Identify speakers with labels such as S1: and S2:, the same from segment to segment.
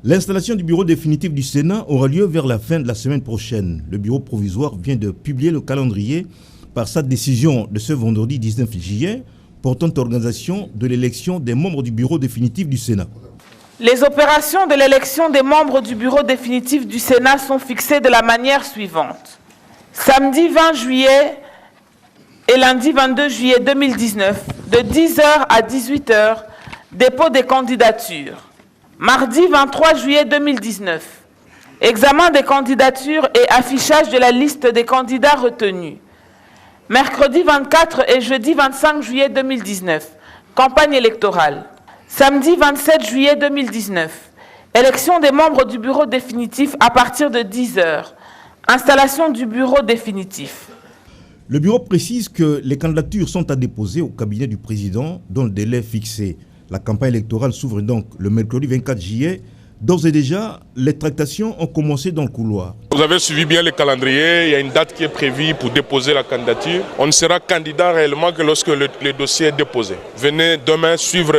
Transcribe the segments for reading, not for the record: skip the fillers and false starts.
S1: L'installation du bureau définitif du Sénat aura lieu vers la fin de la semaine prochaine. Le bureau provisoire vient de publier le calendrier par sa décision de ce vendredi 19 juillet portant organisation de l'élection des membres du bureau définitif du Sénat.
S2: Les opérations de l'élection des membres du bureau définitif du Sénat sont fixées de la manière suivante. Samedi 20 juillet et lundi 22 juillet 2019, de 10h à 18h, dépôt des candidatures. Mardi 23 juillet 2019, examen des candidatures et affichage de la liste des candidats retenus. Mercredi 24 et jeudi 25 juillet 2019, campagne électorale. Samedi 27 juillet 2019, élection des membres du bureau définitif à partir de 10h. Installation du bureau définitif.
S1: Le bureau précise que les candidatures sont à déposer au cabinet du président dans le délai fixé. La campagne électorale s'ouvre donc le mercredi 24 juillet. D'ores et déjà, les tractations ont commencé dans le couloir.
S3: Vous avez suivi bien le calendrier, il y a une date qui est prévue pour déposer la candidature. On ne sera candidat réellement que lorsque le dossier est déposé. Venez demain suivre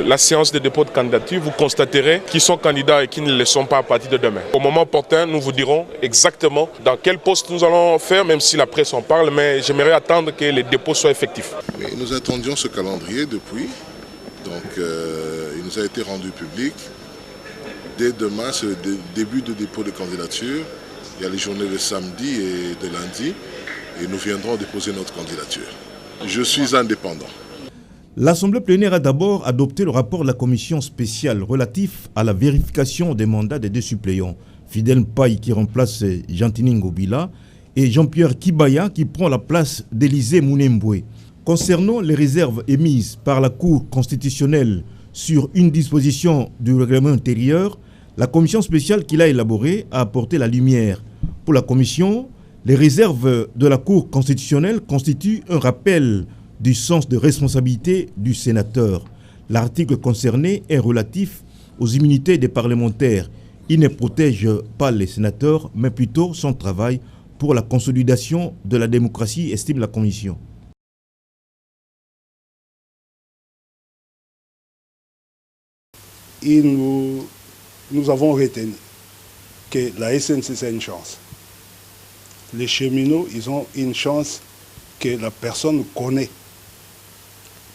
S3: la séance de dépôt de candidature, vous constaterez qui sont candidats et qui ne le sont pas à partir de demain. Au moment opportun, nous vous dirons exactement dans quel poste nous allons faire, même si la presse en parle, mais j'aimerais attendre que les dépôts soient effectifs.
S4: Mais nous attendions ce calendrier depuis, donc il nous a été rendu public. Dès demain, c'est le début du dépôt de candidature. Il y a les journées de samedi et de lundi et nous viendrons déposer notre candidature. Je suis indépendant.
S1: L'Assemblée plénière a d'abord adopté le rapport de la commission spéciale relatif à la vérification des mandats des deux suppléants. Fidèle Paye qui remplace Jantini Ngobila et Jean-Pierre Kibaya qui prend la place d'Élysée Mounemboué. Concernant les réserves émises par la Cour constitutionnelle sur une disposition du règlement intérieur, la commission spéciale qui l'a élaborée a apporté la lumière. Pour la commission, les réserves de la Cour constitutionnelle constituent un rappel du sens de responsabilité du sénateur. L'article concerné est relatif aux immunités des parlementaires. Il ne protège pas les sénateurs, mais plutôt son travail pour la consolidation de la démocratie, estime la commission.
S5: Et nous avons retenu que la SNCC a une chance. Les cheminots, ils ont une chance que la personne connaît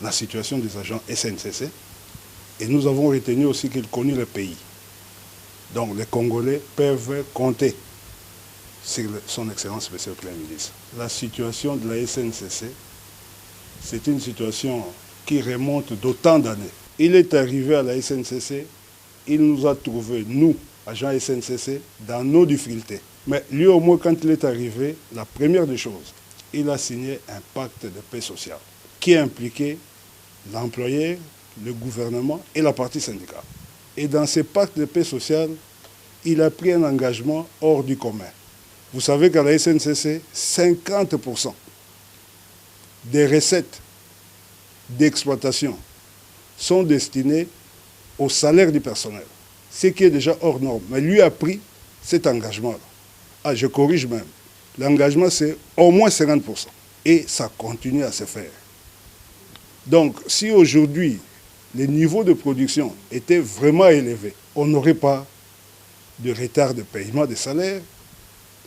S5: la situation des agents SNCC. Et nous avons retenu aussi qu'il connaît le pays. Donc les Congolais peuvent compter sur son Excellence Monsieur le Premier ministre. La situation de la SNCC, c'est une situation qui remonte d'autant d'années. Il est arrivé à la SNCC, il nous a trouvés, nous, agents SNCC, dans nos difficultés. Mais lui, au moins, quand il est arrivé, la première des choses, il a signé un pacte de paix sociale qui impliquait l'employeur, le gouvernement et la partie syndicale. Et dans ce pacte de paix sociale, il a pris un engagement hors du commun. Vous savez qu'à la SNCC, 50% des recettes d'exploitation sont destinés au salaire du personnel, ce qui est déjà hors norme. Mais lui a pris cet engagement-là. Ah, je corrige même. L'engagement, c'est au moins 50%. Et ça continue à se faire. Donc, si aujourd'hui, les niveaux de production étaient vraiment élevés, on n'aurait pas de retard de paiement des salaires.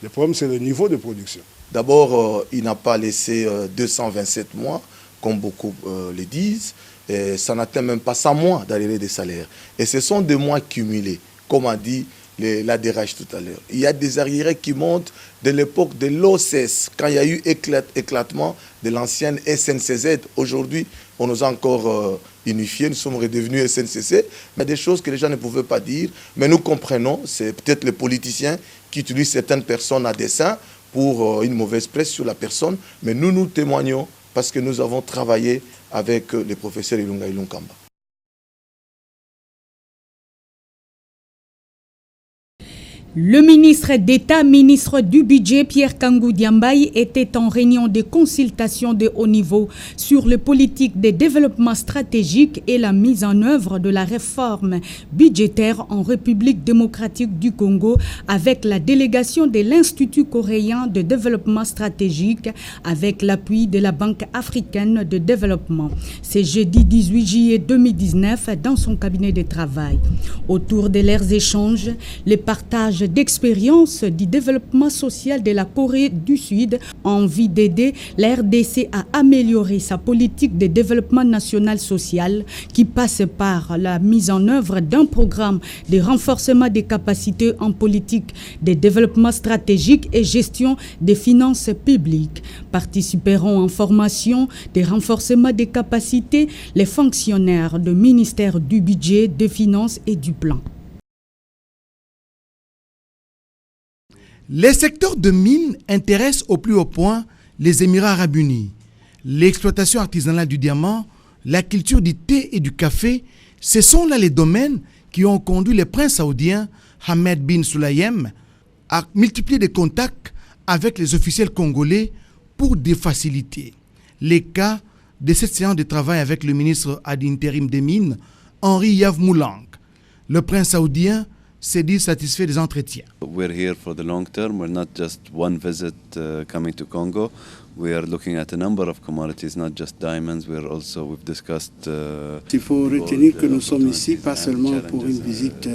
S5: Le problème, c'est le niveau de production.
S6: D'abord, il n'a pas laissé 227 mois, comme beaucoup le disent. Et ça n'atteint même pas 100 mois d'arrivée des salaires. Et ce sont des mois cumulés, comme a dit l'ADRH tout à l'heure. Il y a des arriérés qui montent de l'époque de l'OCS, quand il y a eu éclatement de l'ancienne SNCZ. Aujourd'hui, on nous a encore unifiés, nous sommes redevenus SNCC. Mais des choses que les gens ne pouvaient pas dire. Mais nous comprenons, c'est peut-être les politiciens qui utilisent certaines personnes à dessein pour une mauvaise presse sur la personne. Mais nous témoignons parce que nous avons travaillé avec le professeur Ilunga Ilunkamba.
S7: Le ministre d'État, ministre du Budget, Pierre Kangou Diambaye, était en réunion de consultation de haut niveau sur les politiques de développement stratégique et la mise en œuvre de la réforme budgétaire en République démocratique du Congo avec la délégation de l'Institut coréen de développement stratégique avec l'appui de la Banque africaine de développement. C'est jeudi 18 juillet 2019 dans son cabinet de travail. Autour de leurs échanges, les partages d'expérience du développement social de la Corée du Sud en vue d'aider la RDC à améliorer sa politique de développement national social qui passe par la mise en œuvre d'un programme de renforcement des capacités en politique de développement stratégique et gestion des finances publiques. Participeront en formation de renforcement des capacités les fonctionnaires du ministère du Budget, des Finances et du Plan.
S8: Les secteurs de mines intéressent au plus haut point les Émirats arabes unis. L'exploitation artisanale du diamant, la culture du thé et du café, ce sont là les domaines qui ont conduit le prince saoudien Ahmed bin Sulayem à multiplier des contacts avec les officiels congolais pour des facilités. Les cas de cette séance de travail avec le ministre ad intérim des Mines, Henri Yav Moulang. Le prince saoudien s'est dit satisfait des entretiens.
S9: We're here for the long term. We're not just one visit coming to Congo. We are looking at a number of commodities, not just diamonds. We've discussed.
S10: Il faut retenir que nous sommes ici pas seulement pour une visite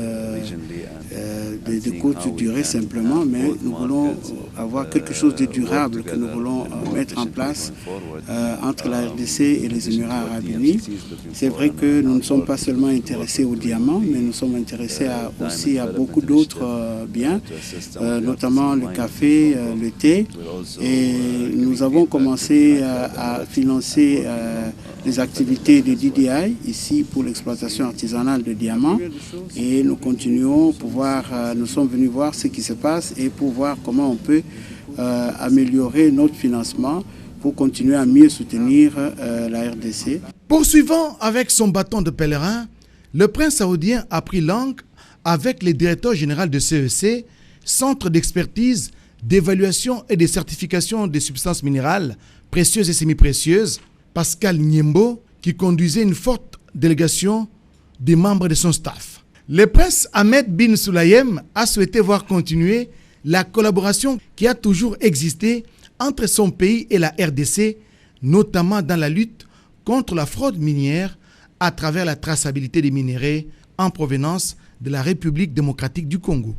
S10: de courte durée simplement, mais nous voulons avoir quelque chose de durable que nous voulons mettre en place entre la RDC et les Émirats arabes unis. C'est vrai que nous ne sommes pas seulement intéressés aux diamants, mais nous sommes intéressés aussi à beaucoup d'autres biens, notamment le café, le thé, et nous avons commencé à financer les activités de DDI ici pour l'exploitation artisanale de diamants et nous continuons pour voir, nous sommes venus voir ce qui se passe et pour voir comment on peut améliorer notre financement pour continuer à mieux soutenir la RDC.
S8: Poursuivant avec son bâton de pèlerin, le prince saoudien a pris langue avec le directeur général de CEC, Centre d'expertise, d'évaluation et de certification des substances minérales précieuses et semi-précieuses, Pascal Niembo, qui conduisait une forte délégation des membres de son staff. Le prince Ahmed bin Sulayem a souhaité voir continuer la collaboration qui a toujours existé entre son pays et la RDC, notamment dans la lutte contre la fraude minière à travers la traçabilité des minéraux en provenance de la République démocratique du Congo.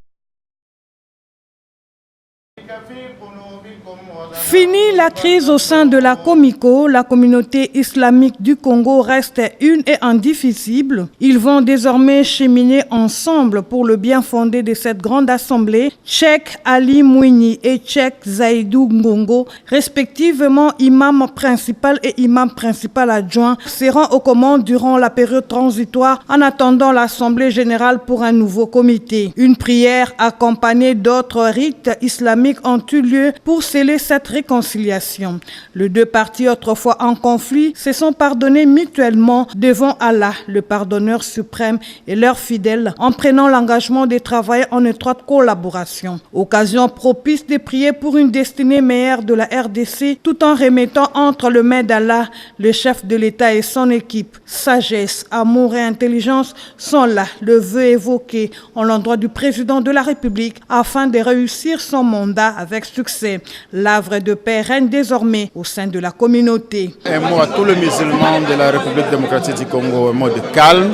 S11: Fini la crise au sein de la Comico, la communauté islamique du Congo reste une et indivisible. Ils vont désormais cheminer ensemble pour le bien fondé de cette grande assemblée. Cheikh Ali Mouini et Cheikh Zaïdou Ngongo, respectivement imam principal et imam principal adjoint, seront aux commandes durant la période transitoire en attendant l'assemblée générale pour un nouveau comité. Une prière accompagnée d'autres rites islamiques ont eu lieu pour sceller cette réconciliation. Les deux parties autrefois en conflit se sont pardonnés mutuellement devant Allah, le pardonneur suprême, et leurs fidèles en prenant l'engagement de travailler en étroite collaboration. Occasion propice de prier pour une destinée meilleure de la RDC tout en remettant entre les mains d'Allah le chef de l'État et son équipe. Sagesse, amour et intelligence sont là le vœu évoqué en l'endroit du président de la République afin de réussir son mandat avec succès. L'havre de paix règne désormais au sein de la communauté.
S12: Un mot à tous les musulmans de la République démocratique du Congo, un mot de calme,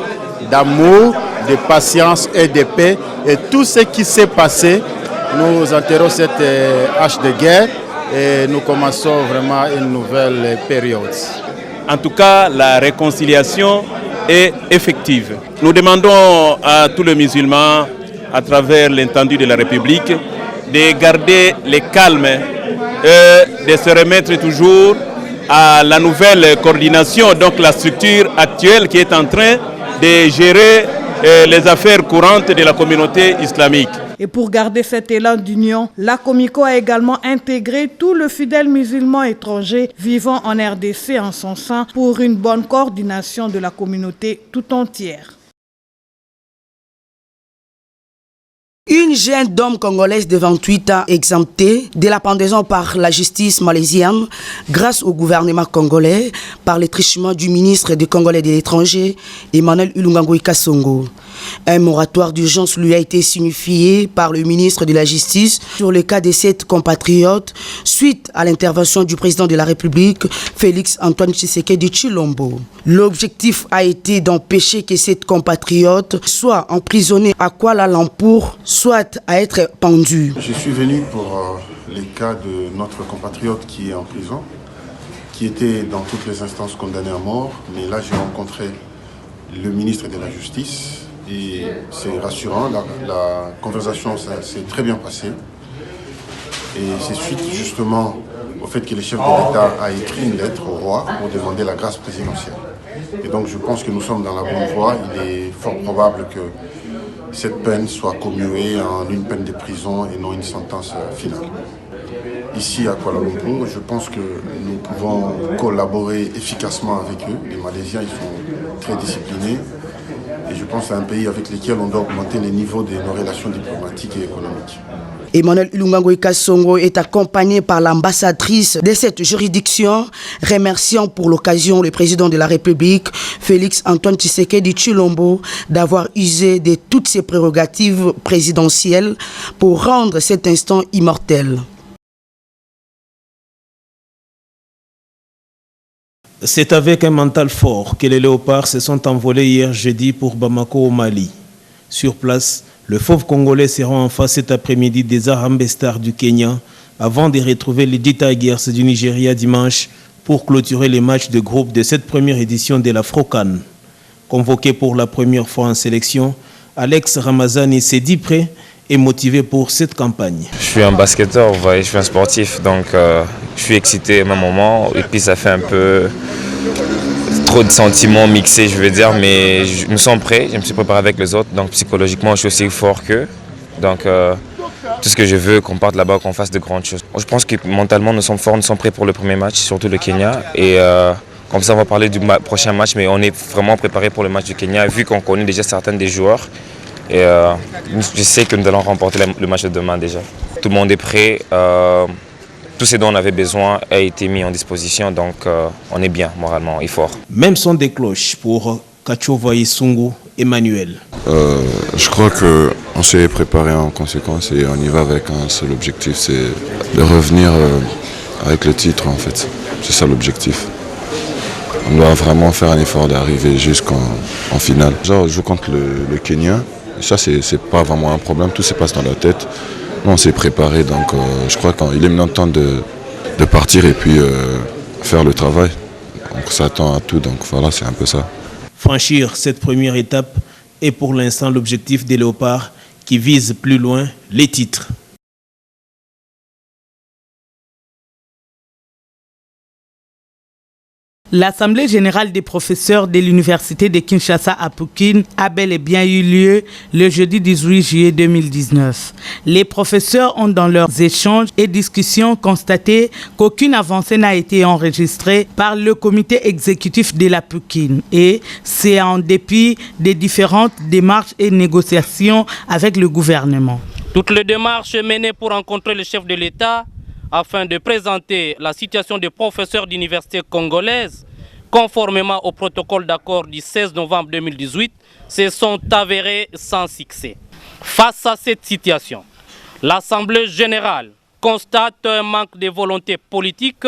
S12: d'amour, de patience et de paix. Et tout ce qui s'est passé, nous enterrons cette hache de guerre et nous commençons vraiment une nouvelle période.
S13: En tout cas, la réconciliation est effective. Nous demandons à tous les musulmans, à travers l'étendue de la République, de garder le calme et de se remettre toujours à la nouvelle coordination, donc la structure actuelle qui est en train de gérer les affaires courantes de la communauté islamique.
S11: Et pour garder cet élan d'union, la Comico a également intégré tous les fidèles musulmans étrangers vivant en RDC en son sein pour une bonne coordination de la communauté tout entière.
S14: Une Une jeune dame congolaise de 28 ans exemptée de la pendaison par la justice malaisienne grâce au gouvernement congolais par le truchement du ministre des Congolais de l'étranger, Emmanuel Ilunga Kasongo. Un moratoire d'urgence lui a été signifié par le ministre de la Justice sur le cas de cette compatriote suite à l'intervention du président de la République, Félix Antoine Tshisekedi Tshilombo. L'objectif a été d'empêcher que cette compatriote soit emprisonnée à Kuala Lumpur, soit à être pendue.
S15: Je suis venu pour les cas de notre compatriote qui est en prison, qui était dans toutes les instances condamné à mort, mais là j'ai rencontré le ministre de la Justice. Et c'est rassurant, la conversation s'est très bien passée. Et c'est suite justement au fait que le chef de l'État a écrit une lettre au roi pour demander la grâce présidentielle. Et donc je pense que nous sommes dans la bonne voie. Il est fort probable que cette peine soit commuée en une peine de prison et non une sentence finale. Ici à Kuala Lumpur, je pense que nous pouvons collaborer efficacement avec eux. Les Malaisiens, ils sont très disciplinés. Et je pense à un pays avec lequel on doit augmenter les niveaux de nos relations diplomatiques et économiques.
S14: Emmanuel Ilunga Kasongo est accompagné par l'ambassadrice de cette juridiction, remerciant pour l'occasion le président de la République, Félix Antoine Tshisekedi Tshilombo, d'avoir usé de toutes ses prérogatives présidentielles pour rendre cet instant immortel.
S16: C'est avec un mental fort que les léopards se sont envolés hier jeudi pour Bamako au Mali. Sur place, le fauve congolais se rend en face cet après-midi des Harambee Stars du Kenya avant de retrouver les Tigers du Nigeria dimanche pour clôturer les matchs de groupe de cette première édition de l'Afro-CAN. Convoqué pour la première fois en sélection, Alex Ramazani s'est dit prêt et motivé pour cette campagne.
S17: Je suis un basketteur, je suis un sportif, donc je suis excité à un moment et puis ça fait un peu trop de sentiments mixés, je veux dire, mais nous sommes prêts, je me suis préparé avec les autres, donc psychologiquement je suis aussi fort qu'eux. Donc tout ce que je veux, qu'on parte là-bas, qu'on fasse de grandes choses. Je pense que mentalement nous sommes forts, nous sommes prêts pour le premier match, surtout le Kenya. Et comme ça on va parler du prochain match, mais on est vraiment préparé pour le match du Kenya, vu qu'on connaît déjà certains des joueurs. Et je sais que nous allons remporter le match de demain déjà. Tout le monde est prêt, tout ce dont on avait besoin a été mis en disposition, donc on est bien moralement et fort.
S16: Même son des cloches pour Kachova Isungu Emmanuel.
S18: Je crois qu'on s'est préparé en conséquence et on y va avec un seul objectif, c'est de revenir avec le titre en fait. C'est ça l'objectif. On doit vraiment faire un effort d'arriver jusqu'en finale. Genre, on joue contre le Kenya. Ça, c'est pas vraiment un problème, tout se passe dans la tête. Nous, on s'est préparé, donc je crois qu'il est maintenant temps de partir et puis faire le travail. Donc ça attend à tout, donc voilà, c'est un peu ça.
S16: Franchir cette première étape est pour l'instant l'objectif des Léopards qui visent plus loin les titres.
S11: L'Assemblée générale des professeurs de l'Université de Kinshasa à Pékin a bel et bien eu lieu le jeudi 18 juillet 2019. Les professeurs ont dans leurs échanges et discussions constaté qu'aucune avancée n'a été enregistrée par le comité exécutif de la Pékin et c'est en dépit des différentes démarches et négociations avec le gouvernement.
S19: Toutes les démarches menées pour rencontrer le chef de l'État afin de présenter la situation des professeurs d'université congolaises conformément au protocole d'accord du 16 novembre 2018 se sont avérées sans succès. Face à cette situation, l'Assemblée générale constate un manque de volonté politique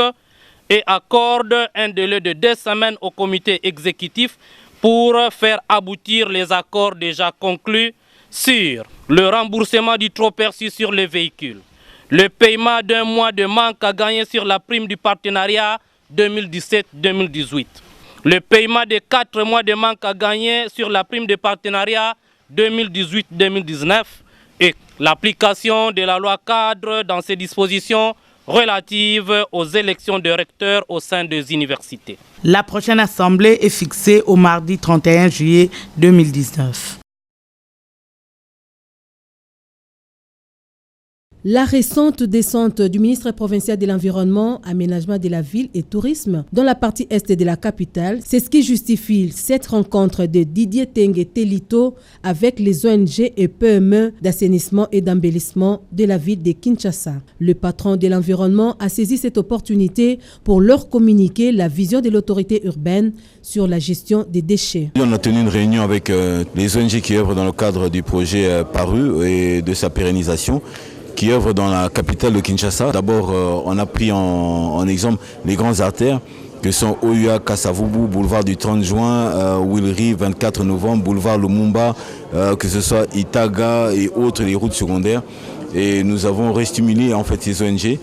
S19: et accorde un délai de 2 semaines au comité exécutif pour faire aboutir les accords déjà conclus sur le remboursement du trop perçu sur les véhicules, le paiement d'1 mois de manque à gagner sur la prime du partenariat 2017-2018, le paiement de 4 mois de manque à gagner sur la prime de partenariat 2018-2019 et l'application de la loi cadre dans ses dispositions relatives aux élections de recteurs au sein des universités.
S11: La prochaine assemblée est fixée au mardi 31 juillet 2019.
S20: La récente descente du ministre provincial de l'Environnement, Aménagement de la Ville et Tourisme dans la partie est de la capitale, c'est ce qui justifie cette rencontre de Didier Tengue Telito avec les ONG et PME d'assainissement et d'embellissement de la ville de Kinshasa. Le patron de l'environnement a saisi cette opportunité pour leur communiquer la vision de l'autorité urbaine sur la gestion des déchets.
S21: On a tenu une réunion avec les ONG qui œuvrent dans le cadre du projet Paru et de sa pérennisation, qui œuvrent dans la capitale de Kinshasa. D'abord, on a pris en exemple les grandes artères que sont Oua, Kassavubu, boulevard du 30 juin, Wilry, 24 novembre, boulevard Lumumba, que ce soit Itaga et autres, les routes secondaires. Et nous avons restimulé en fait ces ONG.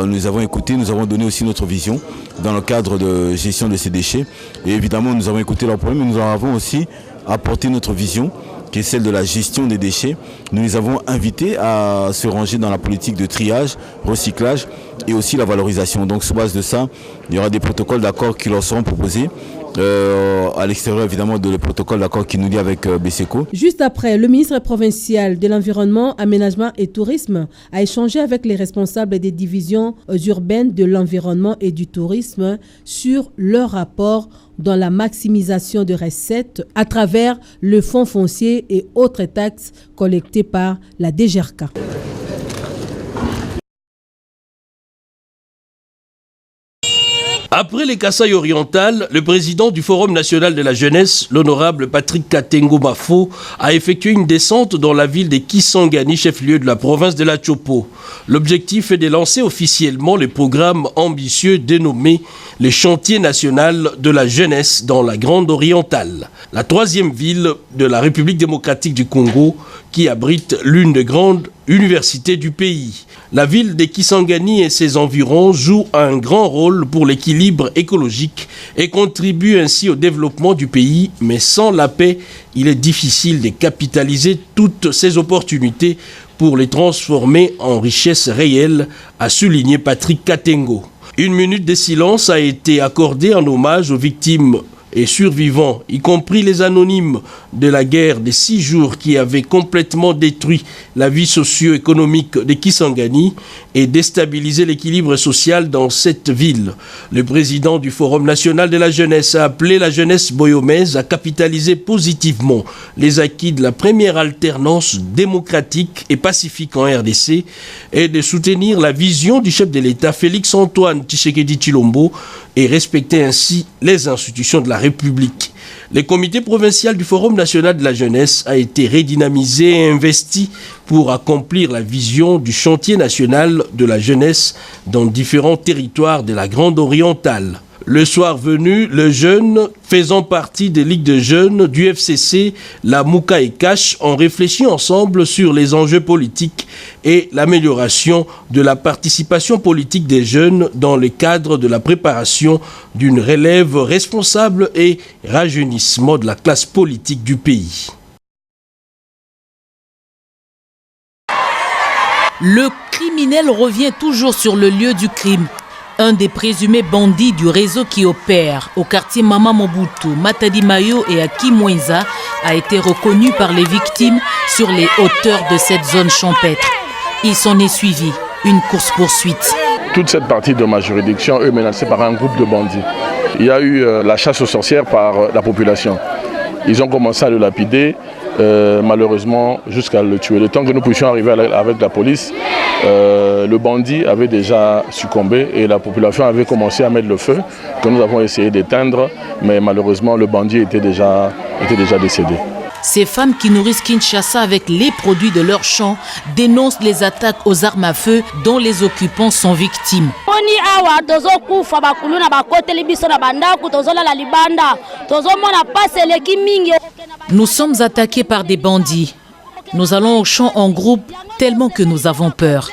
S21: Nous avons écouté, nous avons donné aussi notre vision dans le cadre de gestion de ces déchets. Et évidemment, nous avons écouté leurs problèmes, mais nous avons aussi apporté notre vision, qui est celle de la gestion des déchets. Nous les avons invités à se ranger dans la politique de triage, recyclage et aussi la valorisation. Donc sur base de ça, il y aura des protocoles d'accord qui leur seront proposés. À l'extérieur évidemment de le protocole d'accord qui nous lie avec BCECO.
S20: Juste après, le ministre provincial de l'Environnement, Aménagement et Tourisme a échangé avec les responsables des divisions urbaines de l'environnement et du tourisme sur leur rapport dans la maximisation de recettes à travers le fonds foncier et autres taxes collectées par la DGRK.
S22: Après les Kasaï orientales, le président du Forum national de la jeunesse, l'honorable Patrick Katengo Mafo, a effectué une descente dans la ville de Kisangani, chef-lieu de la province de la Chopo. L'objectif est de lancer officiellement le programme ambitieux dénommé les chantiers national de la jeunesse dans la Grande Orientale, la troisième ville de la République démocratique du Congo qui abrite l'une des grandes universités du pays. La ville de Kisangani et ses environs jouent un grand rôle pour l'équilibre écologique et contribuent ainsi au développement du pays, mais sans la paix, il est difficile de capitaliser toutes ces opportunités pour les transformer en richesses réelles, a souligné Patrick Katengo. Une minute de silence a été accordée en hommage aux victimes et survivants, y compris les anonymes de la guerre des 6 jours qui avait complètement détruit la vie socio-économique de Kisangani et déstabilisé l'équilibre social dans cette ville. Le président du Forum national de la jeunesse a appelé la jeunesse boyomaise à capitaliser positivement les acquis de la première alternance démocratique et pacifique en RDC et de soutenir la vision du chef de l'État Félix-Antoine Tshisekedi Tshilombo et respecter ainsi les institutions de la République. Le comité provincial du Forum national de la jeunesse a été redynamisé et investi pour accomplir la vision du chantier national de la jeunesse dans différents territoires de la Grande Orientale. Le soir venu, le jeune faisant partie des ligues de jeunes du FCC, la Mouka et Cash ont réfléchi ensemble sur les enjeux politiques et l'amélioration de la participation politique des jeunes dans le cadre de la préparation d'une relève responsable et rajeunissement de la classe politique du pays.
S23: Le criminel revient toujours sur le lieu du crime. Un des présumés bandits du réseau qui opère au quartier Mama Mobutu, Matadi Mayo et à Kimwenza a été reconnu par les victimes sur les hauteurs de cette zone champêtre. Il s'en est suivi une course-poursuite.
S24: Toute cette partie de ma juridiction est menacée par un groupe de bandits. Il y a eu la chasse aux sorcières par la population. Ils ont commencé à le lapider, malheureusement, jusqu'à le tuer. Le temps que nous puissions arriver avec la police, le bandit avait déjà succombé et la population avait commencé à mettre le feu, que nous avons essayé d'éteindre, mais malheureusement, le bandit était déjà décédé.
S23: Ces femmes qui nourrissent Kinshasa avec les produits de leur champ dénoncent les attaques aux armes à feu dont les occupants sont victimes. Nous sommes attaqués par des bandits. Nous allons au champ en groupe tellement que nous avons peur.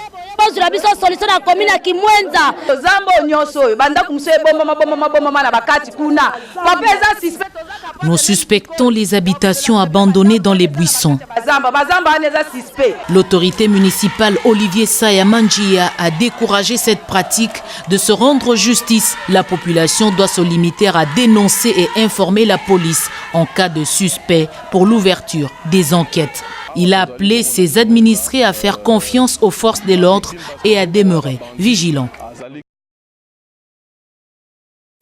S23: Nous suspectons les habitations abandonnées dans les buissons. L'autorité municipale Olivier Sayamanjia a découragé cette pratique de se rendre justice. La population doit se limiter à dénoncer et informer la police en cas de suspect pour l'ouverture des enquêtes. Il a appelé ses administrés à faire confiance aux forces de l'ordre et à demeurer vigilants.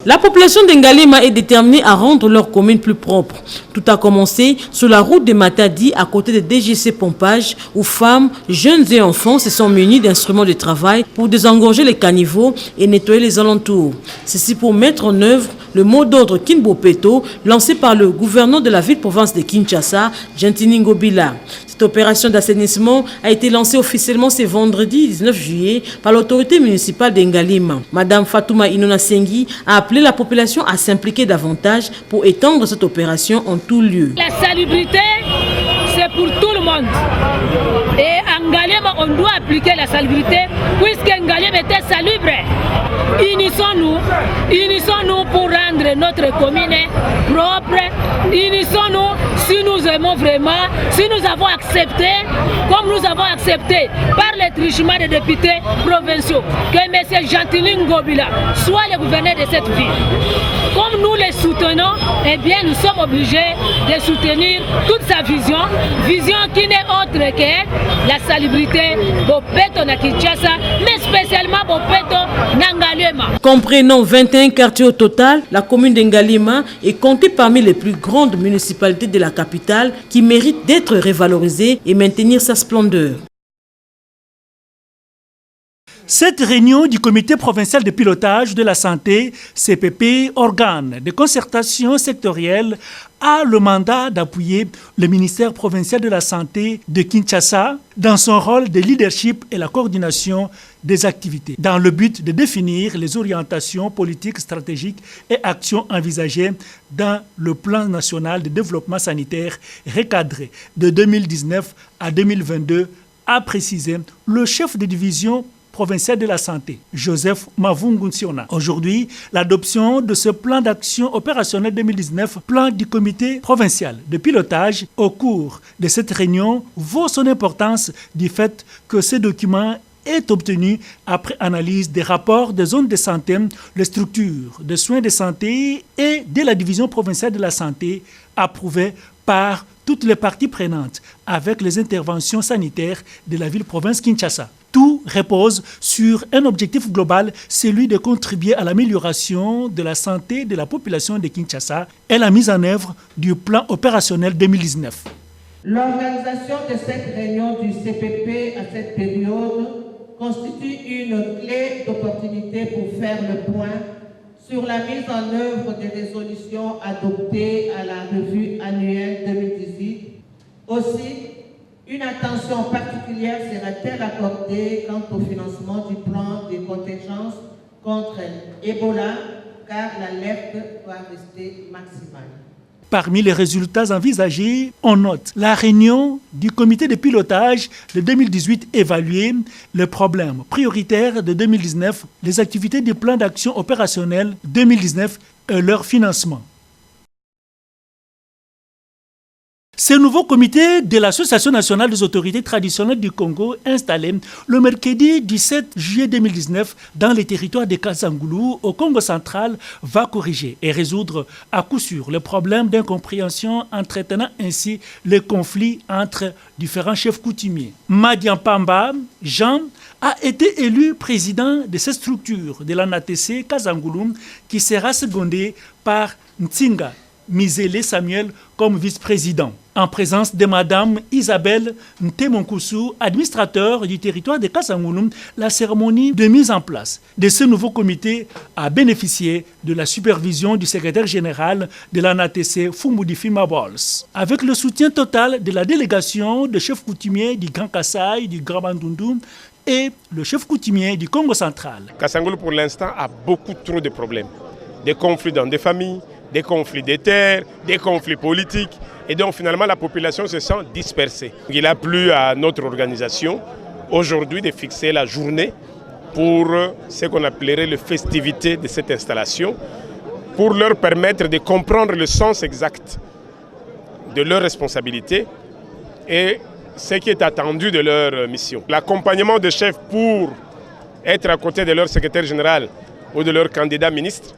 S1: La population d'Ngalema est déterminée à rendre leur commune plus propre. Tout a commencé sur la route de Matadi, à côté de DGC Pompage, où femmes, jeunes et enfants se sont munis d'instruments de travail pour désengorger les caniveaux et nettoyer les alentours. Ceci pour mettre en œuvre le mot d'ordre Kinbopeto, lancé par le gouverneur de la ville-province de Kinshasa, Gentini Ngobila. Cette opération d'assainissement a été lancée officiellement ce vendredi 19 juillet par l'autorité municipale d'Ngalema. Madame Fatouma Inona Sengi a appelé la population à s'impliquer davantage pour étendre cette opération en tout lieu.
S2: La salubrité, c'est pour tout le monde. Et à Ngalema, on doit appliquer la salubrité puisque Ngalema était salubre. Unissons-nous pour rendre notre commune propre. Unissons-nous si nous aimons vraiment, si nous avons accepté, comme nous avons accepté par les trichements des députés provinciaux, que M. Gentini Ngobila soit le gouverneur de cette ville. Comme nous les soutenons, eh bien nous sommes obligés de soutenir toute sa vision qui n'est autre que la salubrité Bopeto na Kinshasa, mais spécialement Bopeto na Ngalema.
S1: Comprenant 21 quartiers au total, la commune d'Ngalema est comptée parmi les plus grandes municipalités de la capitale qui méritent d'être révalorisée et maintenir sa splendeur.
S3: Cette réunion du comité provincial de pilotage de la santé, CPP, organe de concertation sectorielle, a le mandat d'appuyer le ministère provincial de la santé de Kinshasa dans son rôle de leadership et la coordination des activités, dans le but de définir les orientations politiques, stratégiques et actions envisagées dans le plan national de développement sanitaire recadré de 2019 à 2022, a précisé le chef de division provincial de la santé, Joseph Mavungunsiona. Aujourd'hui, l'adoption de ce plan d'action opérationnel 2019, plan du comité provincial de pilotage, au cours de cette réunion, vaut son importance du fait que ce document est obtenu après analyse des rapports des zones de santé, les structures de soins de santé et de la division provinciale de la santé approuvées par toutes les parties prenantes avec les interventions sanitaires de la ville-province Kinshasa. Tout repose sur un objectif global, celui de contribuer à l'amélioration de la santé de la population de Kinshasa et la mise en œuvre du plan opérationnel 2019.
S4: L'organisation de cette réunion du CPP à cette période constitue une clé d'opportunité pour faire le point sur la mise en œuvre des résolutions adoptées à la revue annuelle 2018. Aussi, une attention particulière sera-t-elle accordée quant au financement du plan de contingence contre Ebola, car l'alerte doit rester maximale.
S3: Parmi les résultats envisagés, on note la réunion du comité de pilotage de 2018 évaluée, les problèmes prioritaires de 2019, les activités du plan d'action opérationnel 2019 et leur financement. Ce nouveau comité de l'Association nationale des autorités traditionnelles du Congo, installé le mercredi 17 juillet 2019 dans les territoires de Kasangulu, au Congo central, va corriger et résoudre à coup sûr le problème d'incompréhension entretenant ainsi les conflits entre différents chefs coutumiers. Madiampamba Jean a été élu président de cette structure de l'ANATC Kasangulu qui sera secondé par Ntsinga Mizele Samuel comme vice-président, en présence de Madame Isabelle Ntemonkusu, administrateur du territoire de Kasangulu. La cérémonie de mise en place de ce nouveau comité a bénéficié de la supervision du secrétaire général de l'ANATC, Fumudifi Mabols, avec le soutien total de la délégation de chefs coutumiers du Grand Kasaï, du Grand Bandundu et le chef coutumier du Congo central.
S25: Kasangulu, pour l'instant, a beaucoup trop de problèmes. Des conflits dans des familles, des conflits de terres, des conflits politiques. Et donc finalement la population se sent dispersée. Il a plu à notre organisation aujourd'hui de fixer la journée pour ce qu'on appellerait les festivités de cette installation, pour leur permettre de comprendre le sens exact de leurs responsabilités et ce qui est attendu de leur mission. L'accompagnement des chefs pour être à côté de leur secrétaire général ou de leur candidat ministre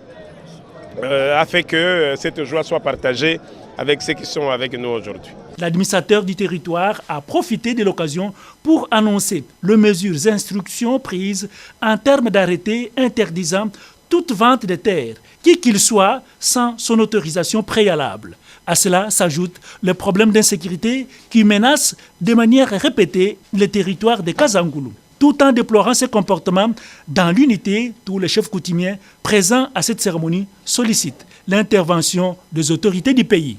S25: a fait que cette joie soit partagée avec ceux qui sont avec nous aujourd'hui.
S3: L'administrateur du territoire a profité de l'occasion pour annoncer les mesures et instructions prises en termes d'arrêté interdisant toute vente de terres, qui qu'il soit, sans son autorisation préalable. À cela s'ajoute le problème d'insécurité qui menace de manière répétée le territoire de Kazangoulou. Tout en déplorant ces comportements dans l'unité, tous les chefs coutumiers présents à cette cérémonie sollicitent l'intervention des autorités du pays.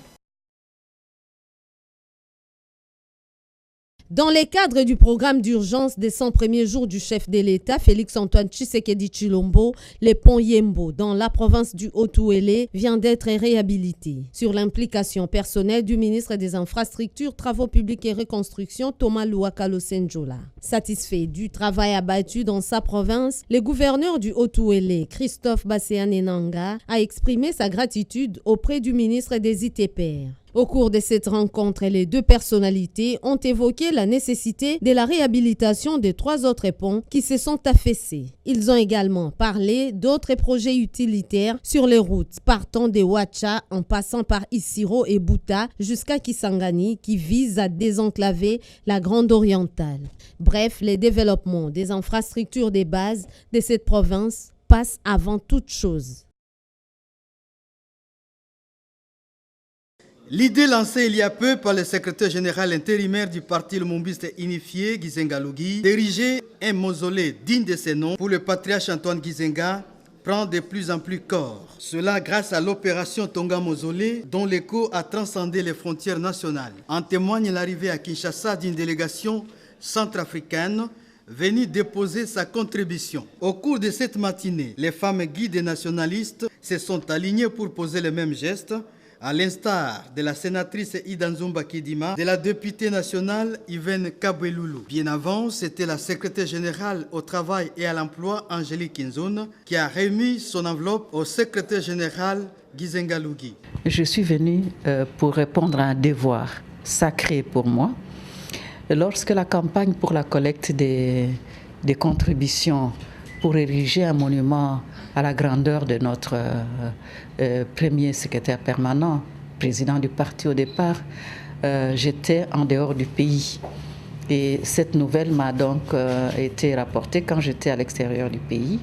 S5: Dans les cadres du programme d'urgence des 100 premiers jours du chef de l'État, Félix-Antoine Tshisekedi Tshilombo, le pont Yembo dans la province du Haut-Ouélé vient d'être réhabilité. Sur l'implication personnelle du ministre des Infrastructures, Travaux publics et Reconstruction, Thomas Louakalo Senjola. Satisfait du travail abattu dans sa province, le gouverneur du Haut-Ouélé, Christophe Basséane-Nanga, a exprimé sa gratitude auprès du ministre des ITPR. Au cours de cette rencontre, les deux personnalités ont évoqué la nécessité de la réhabilitation de 3 autres ponts qui se sont affaissés. Ils ont également parlé d'autres projets utilitaires sur les routes partant de Ouacha en passant par Issiro et Bouta jusqu'à Kisangani qui visent à désenclaver la Grande Orientale. Bref, le développement des infrastructures de base de cette province passe avant toute chose.
S6: L'idée lancée il y a peu par le secrétaire général intérimaire du parti lumumbiste unifié, Gizenga Lugui, d'ériger un mausolée digne de ses noms pour le patriarche Antoine Gizenga, prend de plus en plus corps. Cela grâce à l'opération Tonga Mausolée, dont l'écho a transcendé les frontières nationales. En témoigne l'arrivée à Kinshasa d'une délégation centrafricaine venue déposer sa contribution. Au cours de cette matinée, les femmes guides et nationalistes se sont alignées pour poser les mêmes gestes, à l'instar de la sénatrice Ida Nzumba Kidima, de la députée nationale Yvonne Kabweloulou. Bien avant, c'était la secrétaire générale au travail et à l'emploi, Angélique Kinzoun, qui a remis son enveloppe au secrétaire général Gizenga Lugui.
S7: Je suis venue pour répondre à un devoir sacré pour moi. Lorsque la campagne pour la collecte des contributions pour ériger un monument à la grandeur de notre premier secrétaire permanent, président du parti au départ, j'étais en dehors du pays. Et cette nouvelle m'a donc été rapportée quand j'étais à l'extérieur du pays.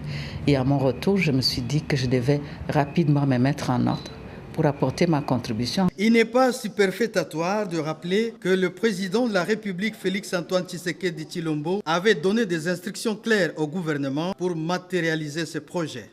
S7: Et à mon retour, je me suis dit que je devais rapidement me mettre en ordre pour apporter ma contribution.
S6: Il n'est pas superfétatoire de rappeler que le président de la République, Félix-Antoine Tshisekedi Tshilombo, avait donné des instructions claires au gouvernement pour matérialiser ce projet.